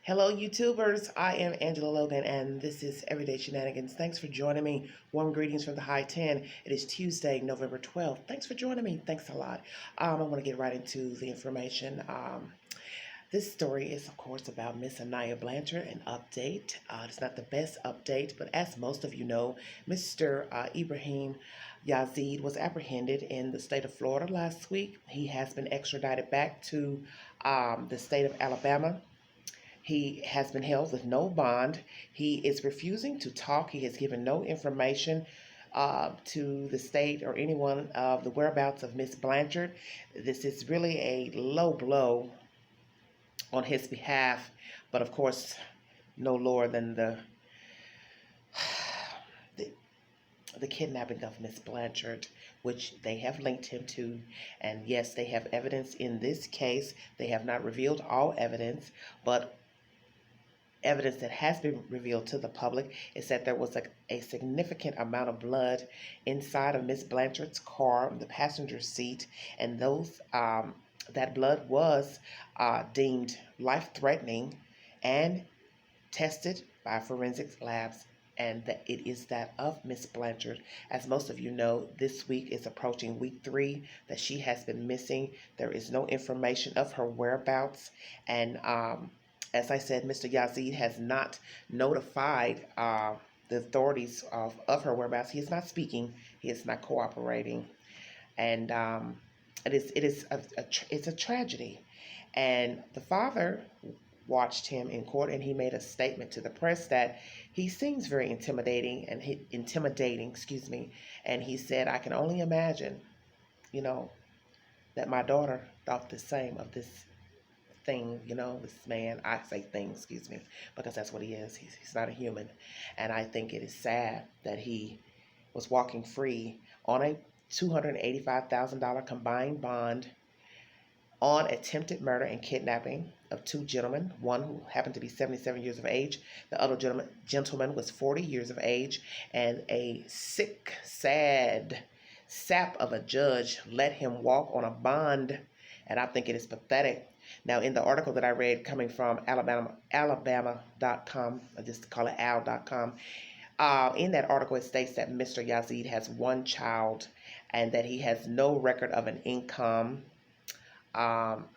Hello, YouTubers. I am Angela Logan, and this is Everyday Shenanigans. Thanks for joining me. Warm greetings from the High 10. It is Tuesday, November 12th. Thanks for joining me. Thanks a lot. I want to get right into the information. This story is, of course, about Miss Anaya Blanchard, an update. It's not the best update, but as most of you know, Mr. Ibraheem Yazeed was apprehended in the state of Florida last week. He has been extradited back to the state of Alabama. He has been held with no bond. He is refusing to talk. He has given no information to the state or anyone of the whereabouts of Miss Blanchard. This is really a low blow on his behalf, but of course, no lower than the, the kidnapping of Miss Blanchard, which they have linked him to. And yes, they have evidence in this case. They have not revealed all evidence, but evidence that has been revealed to the public is that there was a significant amount of blood inside of Miss Blanchard's car, the passenger seat, and that blood was deemed life-threatening and tested by forensics labs, and that it is that of Miss Blanchard. As most of you know, this week is approaching week 3 that she has been missing. There is no information of her whereabouts, and as I said, Mr. Yazeed has not notified the authorities of her whereabouts. He is not speaking. He is not cooperating, and it's a tragedy. And the father watched him in court, and he made a statement to the press that he seems very intimidating, excuse me. And he said, "I can only imagine, you know, that my daughter thought the same of this thing, this man." I say thing, excuse me, because that's what he is. He's not a human. And I think it is sad that he was walking free on a $285,000 combined bond on attempted murder and kidnapping of 2 gentlemen, one who happened to be 77 years of age. The other gentleman was 40 years of age, and a sick, sad sap of a judge let him walk on a bond, and I think it is pathetic. Now, in the article that I read coming from Alabama.com, I just call it al.com, in that article it states that Mr. Yazeed has 1 child and that he has no record of an income.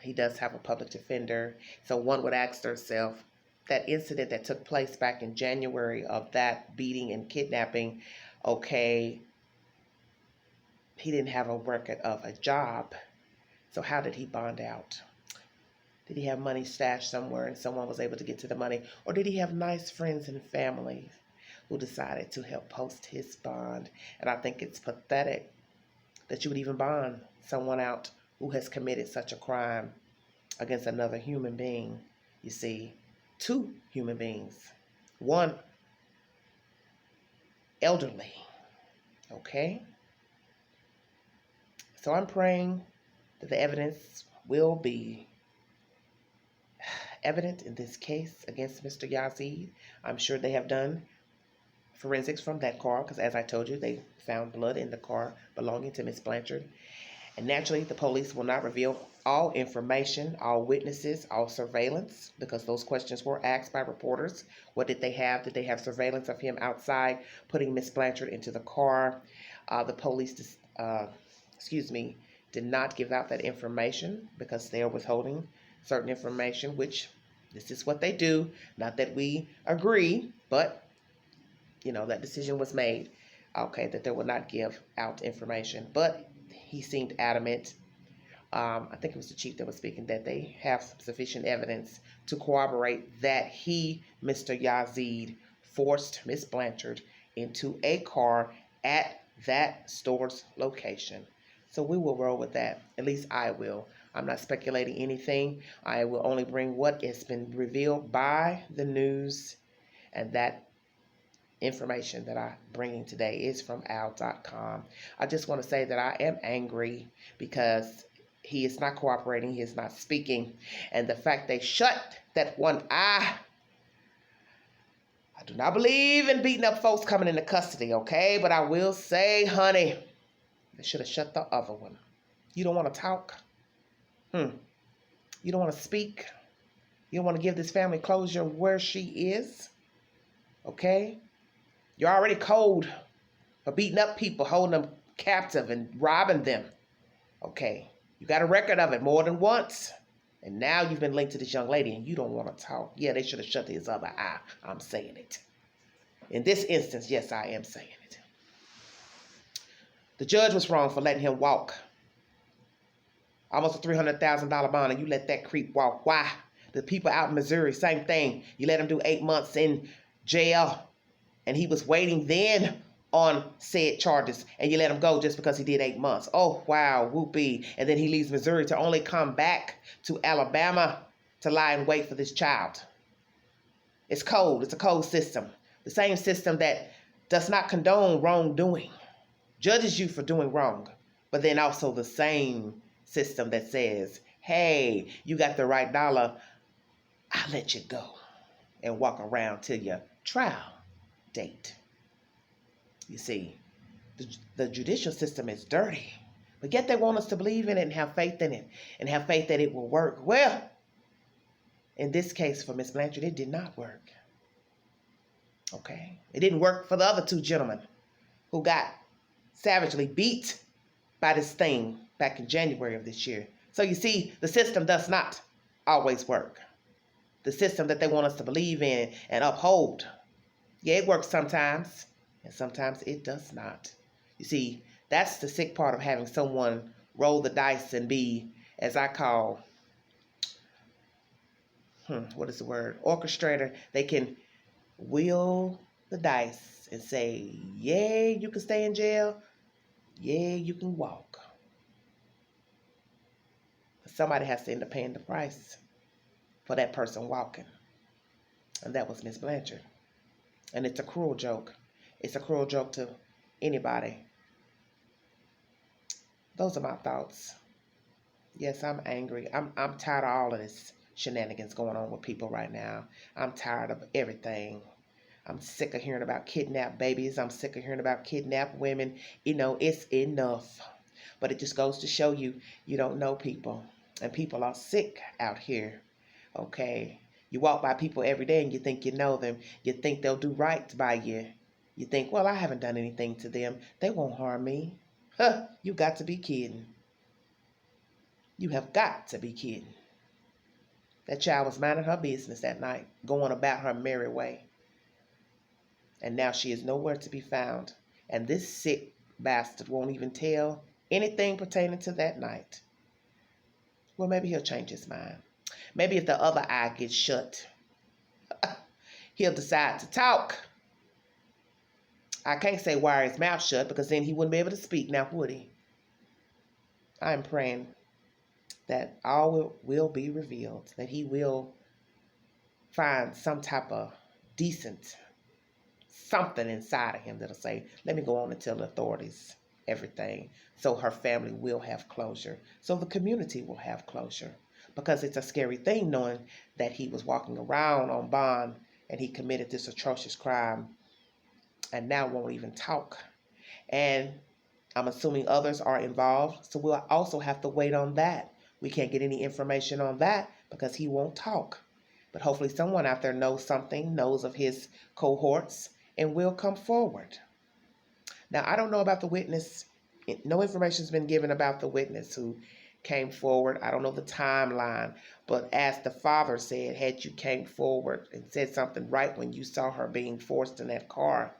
He does have a public defender. So one would ask themselves, that incident that took place back in January of that beating and kidnapping, okay, he didn't have a record of a job. So how did he bond out? Did he have money stashed somewhere and someone was able to get to the money? Or did he have nice friends and family who decided to help post his bond? And I think it's pathetic that you would even bond someone out who has committed such a crime against another human being. You see, 2 human beings, one elderly, okay? So I'm praying that the evidence will be evident in this case against Mr. Yazeed. I'm sure they have done forensics from that car because, as I told you, they found blood in the car belonging to Miss Blanchard. And naturally, the police will not reveal all information, all witnesses, all surveillance, because those questions were asked by reporters. What did they have? Did they have surveillance of him outside putting Miss Blanchard into the car? The police, did not give out that information because they are withholding certain information, which this is what they do. Not that we agree, but that decision was made, okay, that they would not give out information. But he seemed adamant. I think it was the chief that was speaking, that they have sufficient evidence to corroborate that he, Mr. Yazeed, forced Miss Blanchard into a car at that store's location. So we will roll with that. At least I will. I'm not speculating anything. I will only bring what has been revealed by the news, and that information that I'm bringing today is from al.com. I just want to say that I am angry because he is not cooperating. He is not speaking. And the fact they shut that one eye, I do not believe in beating up folks coming into custody, okay? But I will say, honey, they should have shut the other one. You don't want to talk? You don't want to speak? You want to give this family closure where she is, okay? You're already cold for beating up people, holding them captive and robbing them, okay? You got a record of it more than once. And now you've been linked to this young lady and you don't want to talk. Yeah, they should have shut his other eye. I'm saying it. In this instance, yes, I am saying it. The judge was wrong for letting him walk. Almost a $300,000 bond, and you let that creep walk. Why? The people out in Missouri, same thing. You let him do 8 months in jail, and he was waiting then on said charges, and you let him go just because he did 8 months. Oh, wow, whoopee. And then he leaves Missouri to only come back to Alabama to lie in wait for this child. It's cold. It's a cold system. The same system that does not condone wrongdoing, judges you for doing wrong, but then also the same system that says, hey, you got the right dollar, I'll let you go and walk around till your trial date. You see, the judicial system is dirty, but yet they want us to believe in it and have faith in it and have faith that it will work. Well, in this case for Miss Blanchard, it did not work. Okay? It didn't work for the other two gentlemen who got savagely beat by this thing back in January of this year. So you see, the system does not always work. The system that they want us to believe in and uphold. Yeah, it works sometimes, and sometimes it does not. You see, that's the sick part of having someone roll the dice and be, as I call, orchestrator. They can wheel the dice and say, yeah, you can stay in jail. Yeah, you can walk. But somebody has to end up paying the price for that person walking. And that was Miss Blanchard. And it's a cruel joke. It's a cruel joke to anybody. Those are my thoughts. Yes, I'm angry. I'm tired of all of this shenanigans going on with people right now. I'm tired of everything. I'm sick of hearing about kidnapped babies. I'm sick of hearing about kidnapped women. You know, it's enough. But it just goes to show you, you don't know people. And people are sick out here. Okay? You walk by people every day and you think you know them. You think they'll do right by you. You think, well, I haven't done anything to them. They won't harm me. Huh, you got to be kidding. You have got to be kidding. That child was minding her business that night, going about her merry way. And now she is nowhere to be found. And this sick bastard won't even tell anything pertaining to that night. Well, maybe he'll change his mind. Maybe if the other eye gets shut, he'll decide to talk. I can't say wire his mouth shut because then he wouldn't be able to speak now, would he? I'm praying that all will be revealed, that he will find some type of decent something inside of him that'll say, let me go on and tell the authorities everything, so her family will have closure, so the community will have closure, because it's a scary thing knowing that he was walking around on bond and he committed this atrocious crime and now won't even talk. And I'm assuming others are involved, so we'll also have to wait on that. We can't get any information on that because he won't talk. But hopefully someone out there knows something, knows of his cohorts, and will come forward. Now, I don't know about the witness. No information has been given about the witness who came forward. I don't know the timeline, but as the father said, had you came forward and said something right when you saw her being forced in that car,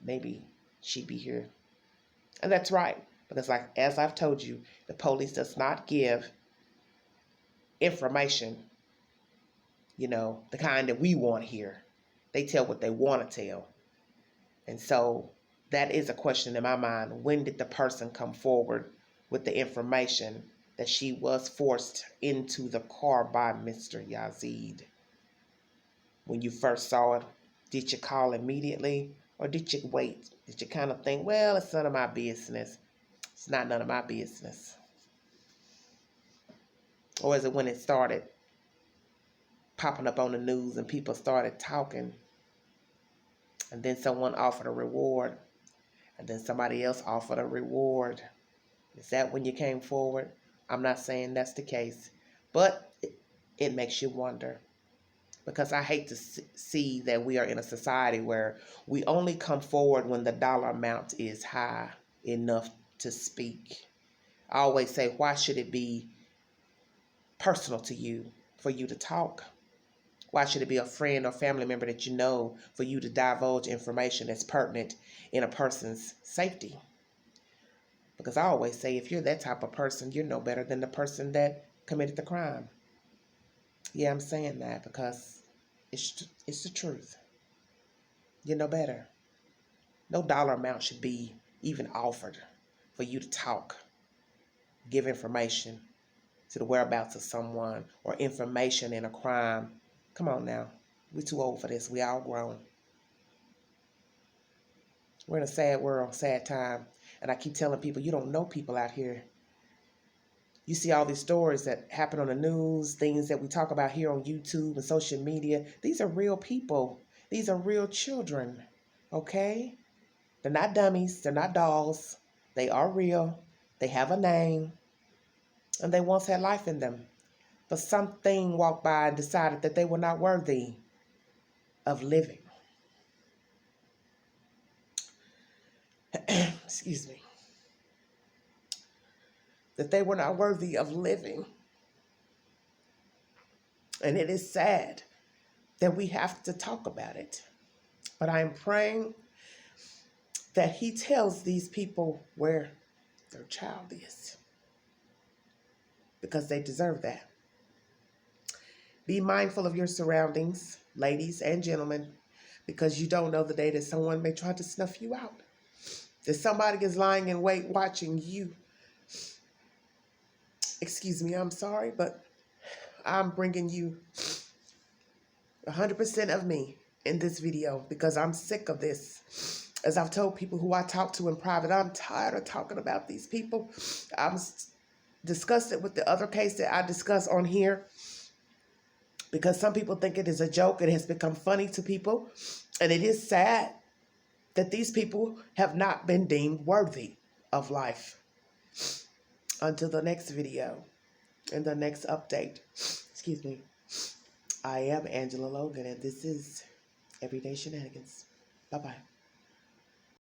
maybe she'd be here. And that's right, because like as I've told you, the police does not give information, the kind that we want here. They tell what they want to tell. And so that is a question in my mind. When did the person come forward with the information that she was forced into the car by Mr. Yazeed? When you first saw it, did you call immediately or did you wait? Did you kind of think, well, it's none of my business? It's not none of my business. Or is it when it started popping up on the news and people started talking, and then someone offered a reward, and then somebody else offered a reward? Is that when you came forward? I'm not saying that's the case, but it makes you wonder. because I hate to see that we are in a society where we only come forward when the dollar amount is high enough to speak. I always say, why should it be personal to you for you to talk? Why should it be a friend or family member that you know for you to divulge information that's pertinent in a person's safety? Because I always say, if you're that type of person, you're no better than the person that committed the crime. Yeah, I'm saying that because it's the truth. You're no better. No dollar amount should be even offered for you to talk, give information to the whereabouts of someone or information in a crime. Come on now. We're too old for this. We all grown. We're in a sad world, sad time. And I keep telling people, you don't know people out here. You see all these stories that happen on the news, things that we talk about here on YouTube and social media. These are real people. These are real children. Okay? They're not dummies. They're not dolls. They are real. They have a name. And they once had life in them. But something walked by and decided that they were not worthy of living. Excuse me. That they were not worthy of living. And it is sad that we have to talk about it. But I am praying that he tells these people where their child is, because they deserve that. Be mindful of your surroundings, ladies and gentlemen, because you don't know the day that someone may try to snuff you out. That somebody is lying in wait watching you. Excuse me, I'm sorry, but I'm bringing you 100% of me in this video because I'm sick of this. As I've told people who I talk to in private, I'm tired of talking about these people. I'm disgusted with the other case that I discuss on here because some people think it is a joke. It has become funny to people. And it is sad that these people have not been deemed worthy of life. Until the next video and the next update. Excuse me. I am Angela Logan, and this is Everyday Shenanigans. Bye-bye.